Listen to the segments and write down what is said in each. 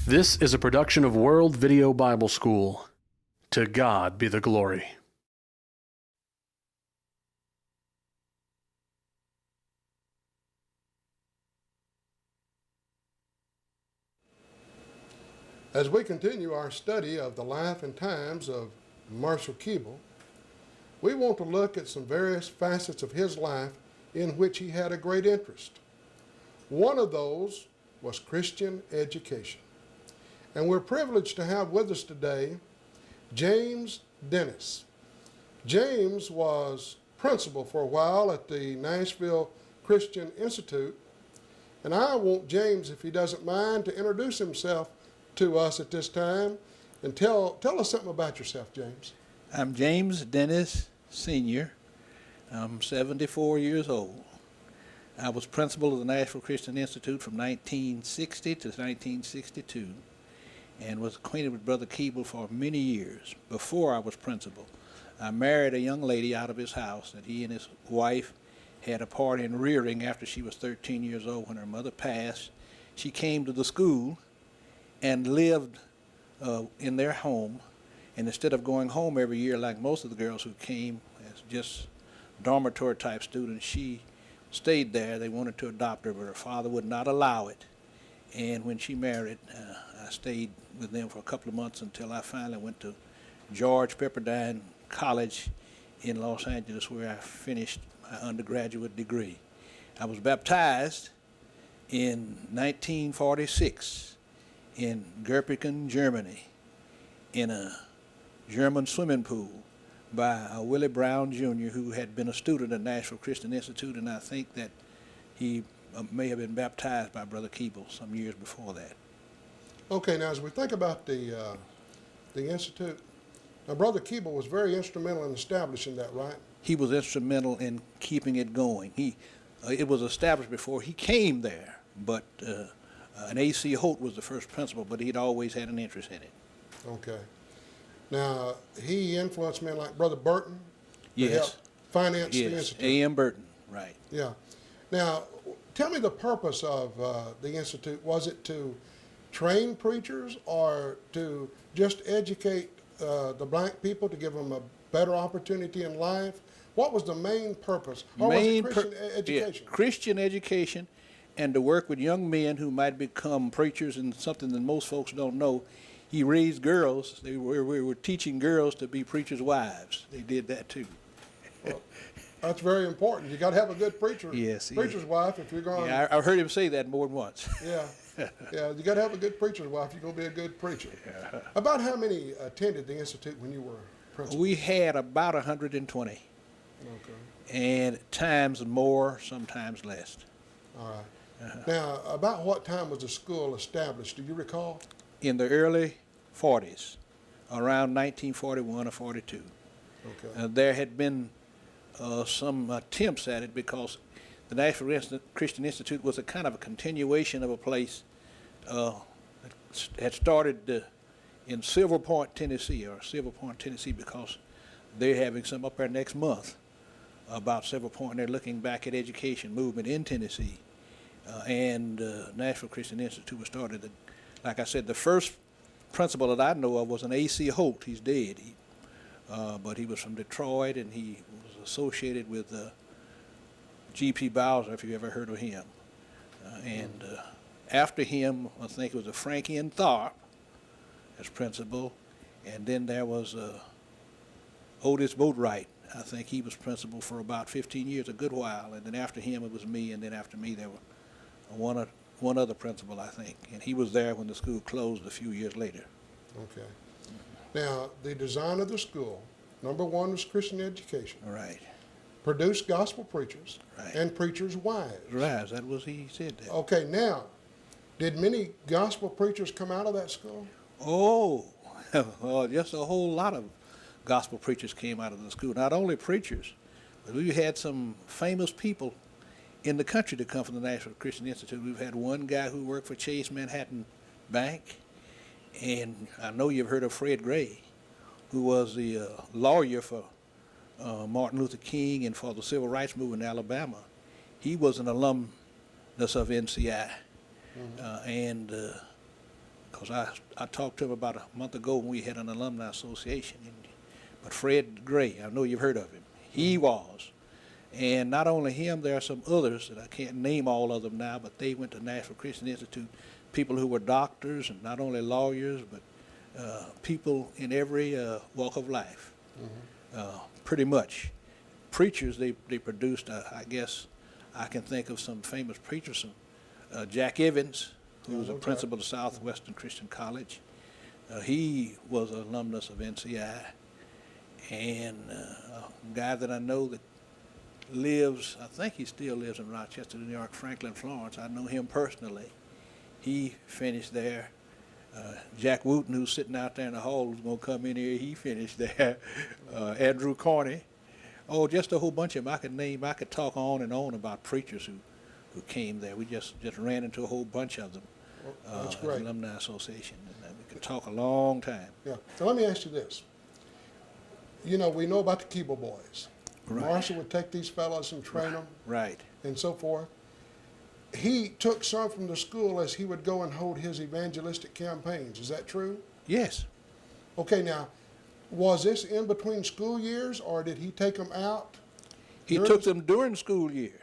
This is a production of World Video Bible School. To God be the glory. As we continue our study of the life and times of Marshall Keeble, we want to look at some various facets of his life in which he had a great interest. One of those was Christian education. And we're privileged to have with us today James Dennis. James was principal for a while at the Nashville Christian Institute. And I want James, if he doesn't mind, to introduce himself to us at this time and tell us something about yourself, James. I'm James Dennis, Sr. I'm 74 years old. I was principal of the Nashville Christian Institute from 1960 to 1962 and was acquainted with Brother Keeble for many years before I was principal. I married a young lady out of his house that he and his wife had a part in rearing after she was 13 years old when her mother passed. She came to the school and lived in their home, and instead of going home every year like most of the girls who came as just dormitory type students, she stayed there. They wanted to adopt her, but her father would not allow it. And when she married, I stayed with them for a couple of months until I finally went to George Pepperdine College in Los Angeles, where I finished my undergraduate degree. I was baptized in 1946 in Göppingen, Germany, in a German swimming pool by Willie Brown Jr., who had been a student at Nashville Christian Institute, and I think that he may have been baptized by Brother Keeble some years before that. Okay, now as we think about the Institute, now Brother Keeble was very instrumental in establishing that, right? He was instrumental in keeping it going. It was established before he came there, but an A.C. Holt was the first principal, but he'd always had an interest in it. Okay. Now, he influenced men like Brother Burton to help Yes. finance the Yes, Institute. A.M. Burton, right. Yeah. Now, tell me the purpose of the Institute. Was it to train preachers or to just educate the black people, to give them a better opportunity in life? What was the main purpose? Or was it Christian education? Yeah, Christian education, and to work with young men who might become preachers, and something that most folks don't know. He raised girls. We were teaching girls to be preachers' wives. They did that too. Well, that's very important. You got to have a good preacher, Yes, preacher's wife if you're going. Yeah, I've heard him say that more than once. Yeah, yeah. You got to have a good preacher's wife if you're going to be a good preacher. Yeah. About how many attended the Institute when you were principal? We had about 120, Okay. and at times more, sometimes less. All right. Now, about what time was the school established? Do you recall? In the early 40s, around 1941 or 42. Okay. There had been some attempts at it because the Nashville Christian Institute was a kind of a continuation of a place that had started in Silver Point, Tennessee, because they're having some up there next month about Silver Point. They're looking back at education movement in Tennessee. And Nashville Christian Institute was started. Like I said, the first principal that I know of was an A.C. Holt. He's dead. But he was from Detroit, and he was associated with G.P. Bowser, if you ever heard of him. And after him, I think it was a Frankie and Tharp as principal. And then there was Otis Boatwright. I think he was principal for about 15 years, a good while. And then after him, it was me. And then after me, there were one other principal, I think. And he was there when the school closed a few years later. Okay. Now, the design of the school, number one was Christian education. Right. Produce gospel preachers Right. and preachers' wives. Right, that was, he said that. Okay, now, did many gospel preachers come out of that school? Oh, well, just a whole lot of gospel preachers came out of the school. Not only preachers, but we had some famous people in the country to come from the Nashville Christian Institute. We've had one guy who worked for Chase Manhattan Bank, and I know you've heard of Fred Gray, who was the lawyer for Martin Luther King and for the Civil Rights Movement in Alabama. He was an alumnus of NCI, and because I talked to him about a month ago when we had an alumni association. But Fred Gray, I know you've heard of him. He was. And not only him, there are some others that I can't name all of them now, but they went to Nashville Christian Institute, people who were doctors and not only lawyers, but people in every walk of life, pretty much. Preachers, they produced, I guess, I can think of some famous preachers, Jack Evans, who was a principal of Southwestern Christian College. He was an alumnus of NCI. And a guy that I know that lives, I think he still lives in Rochester, New York, Franklin Florence. I know him personally. He finished there. Jack Wooten, who's sitting out there in the hall, who's going to come in here, he finished there. Andrew Corney. Oh, just a whole bunch of them I could name. I could talk on and on about preachers who came there. We just ran into a whole bunch of them. Well, that's great. At the Alumni Association. And we could talk a long time. Yeah. So let me ask you this. You know, we know about the Keeble boys. Right. Marshall would take these fellows and train them. Right. And so forth. He took some from the school as he would go and hold his evangelistic campaigns. Is that true? Yes. Okay, now, was this in between school years, or did he take them out? He took them during the school year.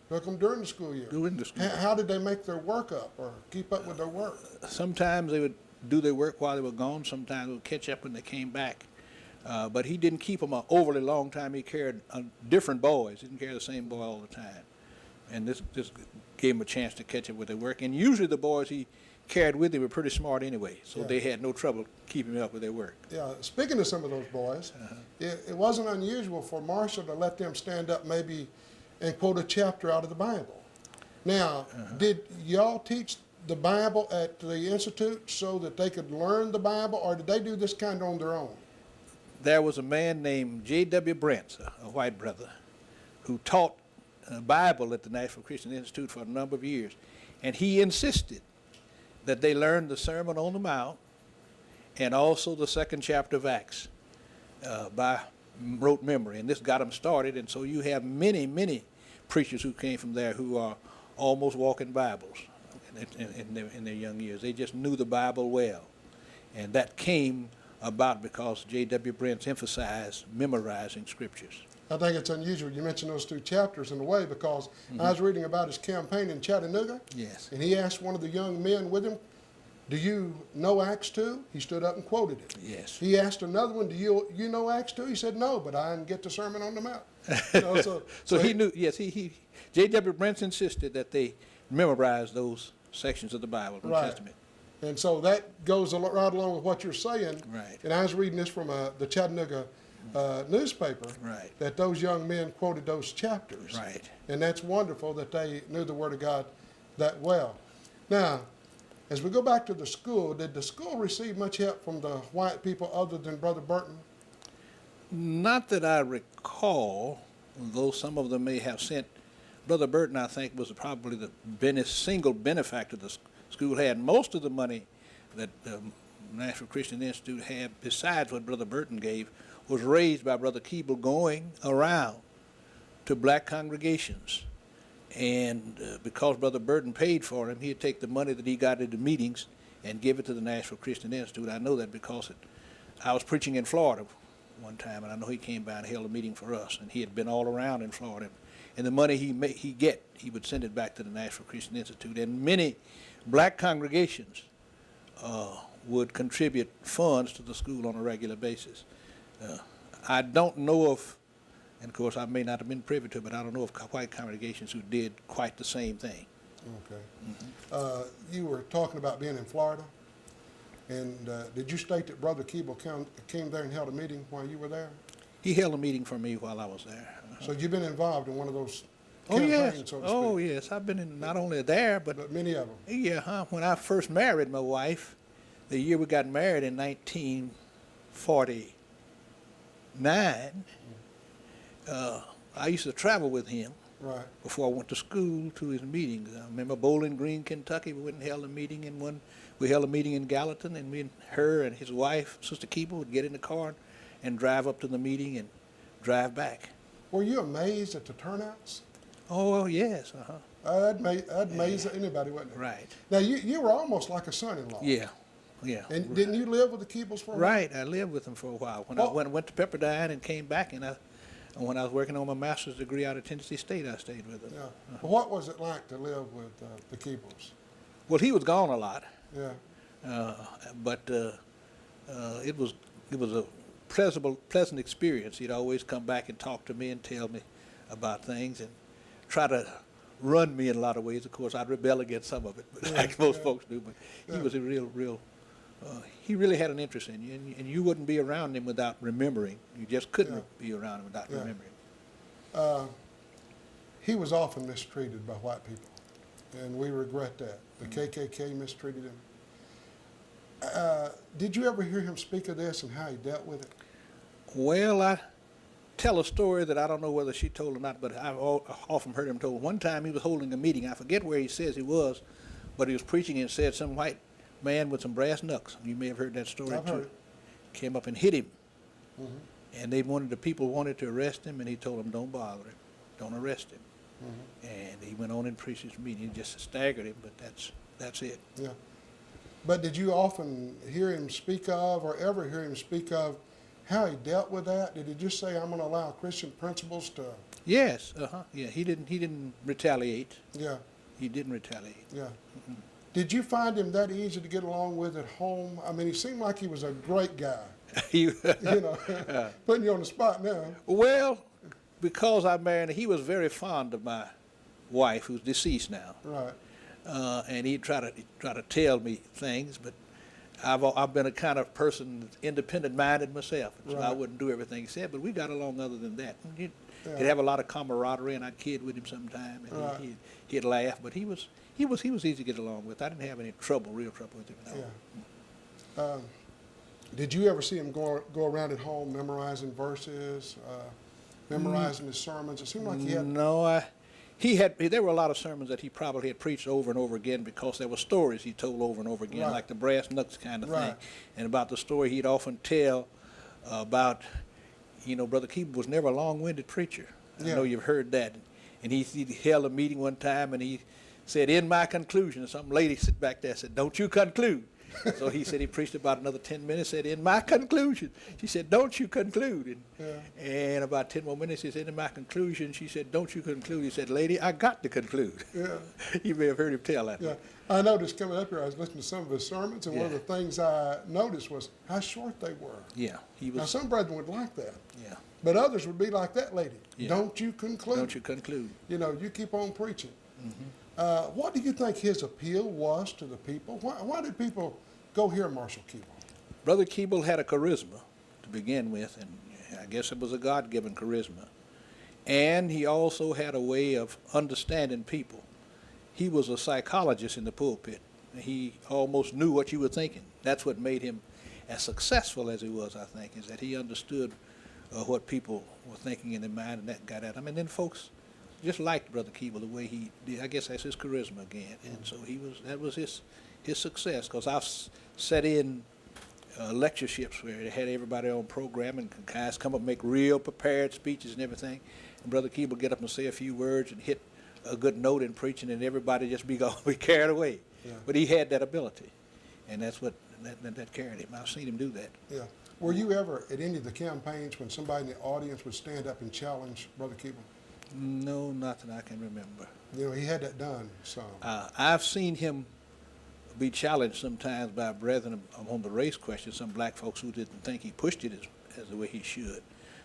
Took them during the school year. During the school year. How did they make their work up or keep up with their work? Sometimes they would do their work while they were gone. Sometimes they would catch up when they came back. But he didn't keep them an overly long time. He carried different boys. He didn't carry the same boy all the time. And this gave him a chance to catch up with their work. And usually the boys he carried with him were pretty smart anyway, so they had no trouble keeping up with their work. Yeah, speaking of some of those boys, it wasn't unusual for Marshall to let them stand up maybe and quote a chapter out of the Bible. Now, did y'all teach the Bible at the Institute so that they could learn the Bible, or did they do this kind of on their own? There was a man named J.W. Brent, a white brother, who taught Bible at the Nashville Christian Institute for a number of years, and he insisted that they learn the Sermon on the Mount and also the second chapter of Acts by rote memory, and this got them started. And so you have many preachers who came from there who are almost walking Bibles in their young years. They just knew the Bible well, and that came about because J.W. Brent emphasized memorizing scriptures. I think it's unusual you mentioned those two chapters in a way, because I was reading about his campaign in Chattanooga. Yes. And he asked one of the young men with him, "Do you know Acts 2? He stood up and quoted it. Yes. He asked another one, "Do you know Acts 2? He said, "No, but I didn't get the Sermon on the Mount." You know, so he knew, yes, J.W. Brent insisted that they memorize those sections of the Bible, the New Testament. And so that goes right along with what you're saying. Right. And I was reading this from the Chattanooga newspaper, that those young men quoted those chapters. Right. And that's wonderful that they knew the Word of God that well. Now, as we go back to the school, did the school receive much help from the white people other than Brother Burton? Not that I recall, though some of them may have sent. Brother Burton, I think, was probably the single benefactor the school had. Most of the money that the Nashville Christian Institute had, besides what Brother Burton gave, was raised by Brother Keeble going around to black congregations. And because Brother Burton paid for him, he'd take the money that he got at the meetings and give it to the Nashville Christian Institute. I know that because I was preaching in Florida one time, and I know he came by and held a meeting for us, and he had been all around in Florida. And the money he would send it back to the Nashville Christian Institute. And many black congregations would contribute funds to the school on a regular basis. I don't know of, and of course I may not have been privy to it, but I don't know of white congregations who did quite the same thing. Okay. You were talking about being in Florida, and did you state that Brother Keeble came there and held a meeting while you were there? He held a meeting for me while I was there. So you've been involved in one of those campaigns, so to speak? Oh, yes. I've been in not only there, but many of them. Yeah, when I first married my wife, the year we got married in 1949, I used to travel with him before I went to school to his meetings. I remember Bowling Green, Kentucky. We went and held a meeting we held a meeting in Gallatin, and her and his wife, Sister Keeble, would get in the car and drive up to the meeting and drive back. Were you amazed at the turnouts? Oh, yes. I'd amaze anybody, wouldn't it? Right. Now, you were almost like a son-in-law. Yeah. Yeah. And didn't you live with the Keebles for a while? Right. I lived with them for a while. When I went to Pepperdine and came back, and when I was working on my master's degree out of Tennessee State, I stayed with them. Yeah. Well, what was it like to live with the Keebles? Well, he was gone a lot. Yeah. But it was a pleasant experience. He'd always come back and talk to me and tell me about things and try to run me in a lot of ways. Of course, I'd rebel against some of it, but like most folks do. But he was a real. He really had an interest in you, and you wouldn't be around him without remembering. You just couldn't be around him without remembering. He was often mistreated by white people, and we regret that. The KKK mistreated him. Did you ever hear him speak of this and how he dealt with it? Well, I tell a story that I don't know whether she told or not, but I've often heard him told. One time he was holding a meeting. I forget where he says he was, but he was preaching and said some white man with some brass knucks. You may have heard that story I've too. heard it. Came up and hit him, Mm-hmm. and the people wanted to arrest him, and he told them, "Don't bother him, don't arrest him." Mm-hmm. And he went on and preached his meeting. He just staggered him, but that's it. Yeah. But did you often hear him speak of, or ever hear him speak of, how he dealt with that? Did he just say, "I'm going to allow Christian principles to"? Yes. Yeah. He didn't retaliate. Yeah. He didn't retaliate. Yeah. Did you find him that easy to get along with at home? I mean, he seemed like he was a great guy. You know, putting you on the spot now. Well, because I married, he was very fond of my wife, who's deceased now. Right. And he'd try to tell me things, but I've been a kind of person that's independent-minded myself, so I wouldn't do everything he said. But we got along other than that. He'd have a lot of camaraderie, and I'd kid with him sometime, and he'd laugh. But he was easy to get along with. I didn't have any real trouble with him. No. Yeah. Did you ever see him go around at home memorizing verses, memorizing his sermons? It seemed like he had. No, there were a lot of sermons that he probably had preached over and over again because there were stories he told over and over again, like the brass knucks kind of thing. And about the story he'd often tell about, Brother Keeble was never a long-winded preacher. I know you've heard that. And he held a meeting one time and he said, "In my conclusion," and some lady sit back there and said, "Don't you conclude." So he said he preached about another 10 minutes, said, "In my conclusion." She said, "Don't you conclude." And about 10 more minutes, he said, "In my conclusion." She said, "Don't you conclude." He said, "Lady, I got to conclude." Yeah. You may have heard him tell that. Yeah. I noticed coming up here, I was listening to some of his sermons, and one of the things I noticed was how short they were. Yeah. Now, some brethren would like that. Yeah. But others would be like that lady. Yeah. Don't you conclude. Don't you conclude. You keep on preaching. What do you think his appeal was to the people? Why did people go hear Marshall Keeble? Brother Keeble had a charisma to begin with, and I guess it was a God-given charisma. And he also had a way of understanding people. He was a psychologist in the pulpit. He almost knew what you were thinking. That's what made him as successful as he was, I think, is that he understood what people were thinking in their mind, and that got at him. And then folks just liked Brother Keeble the way he did. I guess that's his charisma again. And so that was his success, because I've sat in lectureships where they had everybody on program and guys come up and make real prepared speeches and everything. And Brother Keeble get up and say a few words and hit a good note in preaching, and everybody just be carried away. Yeah. But he had that ability, and that's what that carried him. I've seen him do that. Yeah. Were you ever at any of the campaigns when somebody in the audience would stand up and challenge Brother Keeble? No, nothing I can remember. He had that done some. I've seen him be challenged sometimes by brethren on the race question, some black folks who didn't think he pushed it as the way he should.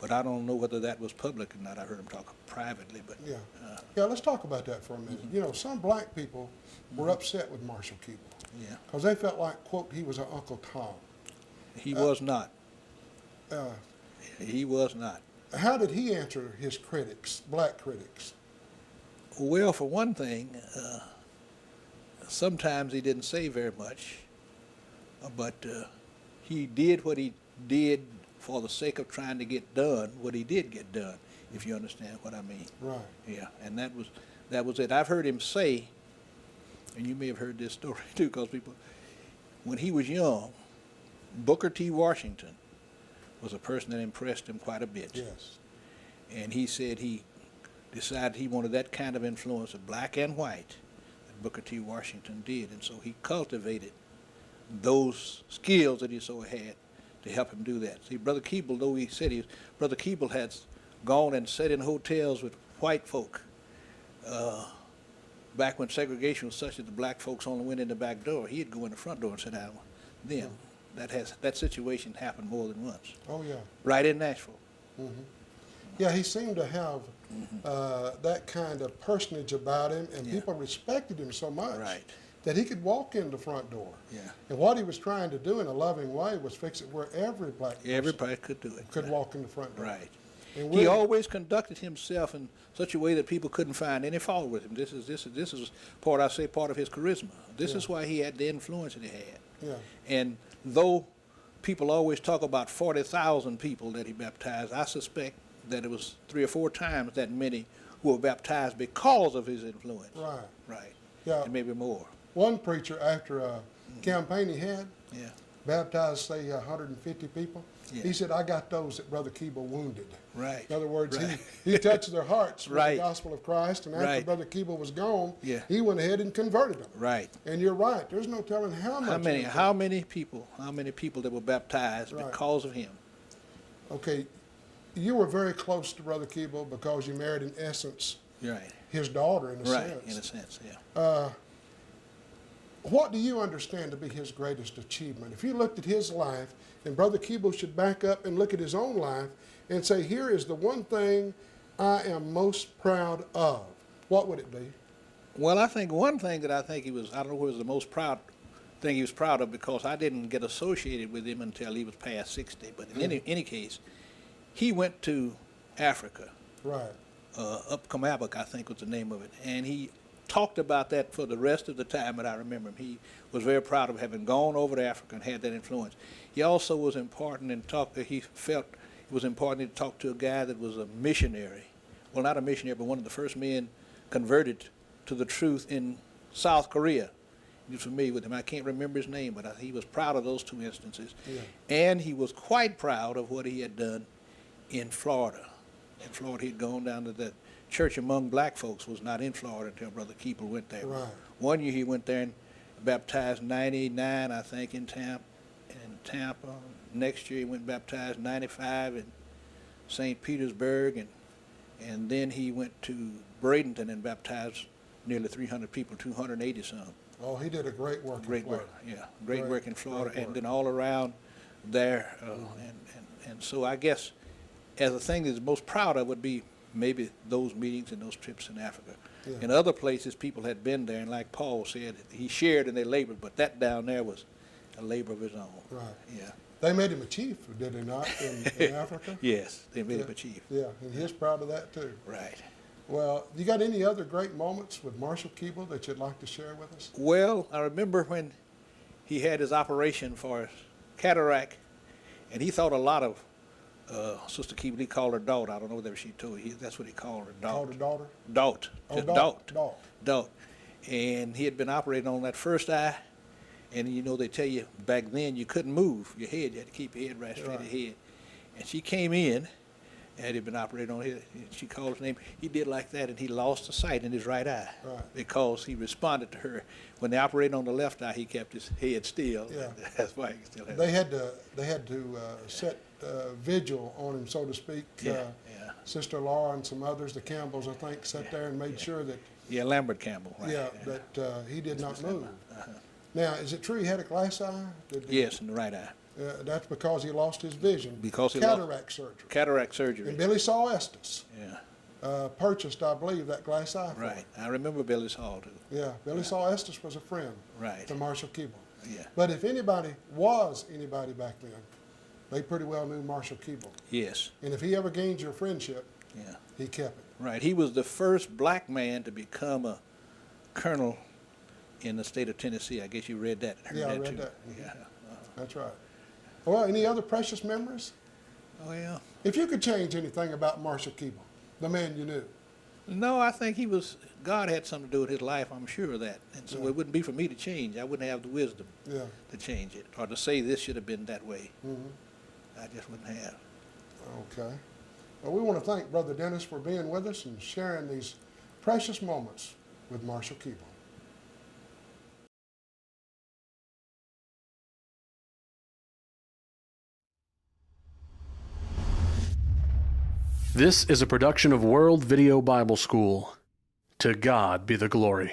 But I don't know whether that was public or not. I heard him talk privately. But let's talk about that for a minute. Some black people were upset with Marshall Keeble. Yeah. Because they felt like, quote, he was an Uncle Tom. He was not. He was not. How did he answer his critics, black critics? Well, for one thing, sometimes he didn't say very much, but he did what he did for the sake of trying to get done what he did get done, if you understand what I mean. Right. Yeah, and that was it. I've heard him say, and you may have heard this story too, because when he was young, Booker T. Washington was a person that impressed him quite a bit. Yes. And he said he decided he wanted that kind of influence of black and white that Booker T. Washington did, and so he cultivated those skills that he so had to help him do that. See, Brother Keeble, though he said Brother Keeble had gone and sat in hotels with white folk back when segregation was such that the black folks only went in the back door. He'd go in the front door and sit down with them. That situation happened more than once. Oh, yeah. Right in Nashville. Mm-hmm. Yeah, he seemed to have that kind of personage about him, and people respected him so much that he could walk in the front door. Yeah. And what he was trying to do in a loving way was fix it where every black person everybody could do it. Could walk in the front door. Right. And he always conducted himself in such a way that people couldn't find any fault with him. This is part of his charisma. This is why he had the influence that he had. Yeah. And though people always talk about 40,000 people that he baptized, I suspect that it was 3 or 4 times that many who were baptized because of his influence. Right. Right. Yeah. And maybe more. One preacher, after a campaign he had, baptized, say, 150 people. Yeah. He said, I got those that Brother Keeble wounded. Right. In other words, he touched their hearts with the gospel of Christ, and after Brother Keeble was gone, he went ahead and converted them. Right. And you're right. There's no telling how many people that were baptized because of him. Okay. You were very close to Brother Keeble because you married, in essence, his daughter, in a sense. Right, in a sense, yeah. What do you understand to be his greatest achievement? If you looked at his life, and Brother Keeble should back up and look at his own life and say, here is the one thing I am most proud of, what would it be? Well, I think one thing that I don't know what was the most proud thing he was proud of, because I didn't get associated with him until he was past 60. But in any case, he went to Africa. Right. Up Keeble, I think was the name of it. And he talked about that for the rest of the time that I remember him. He was very proud of having gone over to Africa and had that influence. He also was important in he felt it was important to talk to a guy that was a missionary. Well, not a missionary, but one of the first men converted to the truth in South Korea. He was familiar with him. I can't remember his name, but he was proud of those 2 instances. Yeah. And he was quite proud of what he had done in Florida. In Florida, he had gone down to the church among black folks, was not in Florida until Brother Keeble went there. Right. One year he went there and baptized 99, I think, in Tampa. Next year he went baptized 95 in St. Petersburg, and then he went to Bradenton and baptized nearly 300 people, 280 some. Oh, he did a great work. Great work, yeah, great work in Florida, and then all around there, and so I guess as a thing that's most proud of would be maybe those meetings and those trips in Africa. Yeah. In other places, people had been there, and like Paul said, he shared in their labor, but that down there was a labor of his own. Right. Yeah. They made him a chief, did they not, in Africa? Yes, they made him a chief. Yeah, and he's proud of that too. Right. Well, you got any other great moments with Marshall Keeble that you'd like to share with us? Well, I remember when he had his operation for his cataract, and he thought a lot of Sister Keeble, he called her daughter. I don't know whether she told you. That's what he called her, daughter. Called her daughter? Daughter. Oh, daughter. And he had been operating on that first eye, and you know they tell you back then you couldn't move your head. You had to keep your head right straight ahead. And she came in, and he'd been operating on his, she called his name. He did like that, and he lost the sight in his right eye because he responded to her. When they operated on the left eye, he kept his head still. Yeah. That's why he still had. They had to set vigil on him, so to speak. Sister Laura and some others, the Campbells, I think, sat there and made sure that. Yeah, Lambert Campbell. Right. Yeah, that he did not move. Now, is it true he had a glass eye? Yes, in the right eye. That's because he lost his vision. Because he cataract surgery. Cataract surgery. And Billy Saw Estes. Yeah. Purchased, I believe, that glass eye. Right. I remember Billy Saw too. Yeah. Billy Saw Estes was a friend. Right. To Marshall Keeble. Yeah. But if anybody back then, they pretty well knew Marshall Keeble. Yes. And if he ever gained your friendship, he kept it. Right. He was the first black man to become a colonel in the state of Tennessee. I guess you read that. I read that. Yeah. That's right. Well, any other precious memories? Oh, yeah. If you could change anything about Marshall Keeble, the man you knew. No, I think God had something to do with his life, I'm sure of that. And so it wouldn't be for me to change. I wouldn't have the wisdom to change it or to say this should have been that way. Mm-hmm. I just wouldn't have. Okay. Well, we want to thank Brother Dennis for being with us and sharing these precious moments with Marshall Keeble. This is a production of World Video Bible School. To God be the glory.